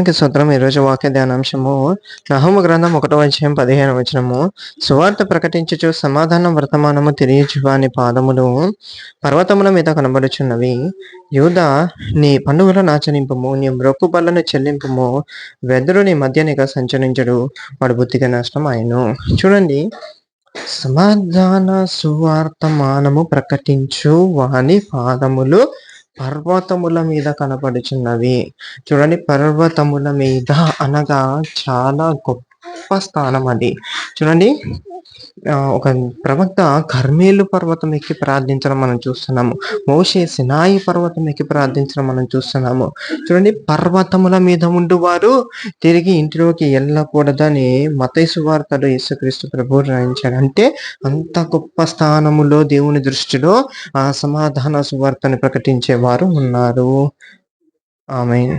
దేవునికి స్తోత్రం. ఈరోజు వాక్య ధ్యానాంశము నహూము గ్రంథం 1:15 సువార్త ప్రకటించుచు సమాధాన వర్తమానము తెలియచు వాని పాదములు పర్వతముల మీద కనబడుచున్నవి. యూదా, నీ పన్నులను ఆచరింపుము, నీ మ్రొక్కు బళ్లను చెల్లింపుము. వెదురు నీ మధ్యనిగా సంచరించడు, వాడు బుద్ధిగా నష్టం ఆయను. చూడండి, సమాధాన సువార్తమానము ప్రకటించు వాని పాదములు పర్వతముల మీద కనపడుచున్నవి. చూడండి, పర్వతముల మీద అనగా చాలా గొప్ప స్థానం అది. చూడండి, ఒక ప్రవక్త కర్మేలు పర్వతం ఎక్కి ప్రార్థించడం మనం చూస్తున్నాము. మోషే సినాయి పర్వతం ఎక్కి ప్రార్థించడం మనం చూస్తున్నాము. చూడండి, పర్వతముల మీద ఉండువారు తిరిగి ఇంటిలోకి వెళ్ళకూడదని మత్తయి సువార్తలో యేసుక్రీస్తు ప్రభువు రాయించాడు. అంటే అంత గొప్ప స్థానములో దేవుని దృష్టిలో ఆ సమాధాన సువార్తను ప్రకటించే వారు ఉన్నారు. ఆమేన్.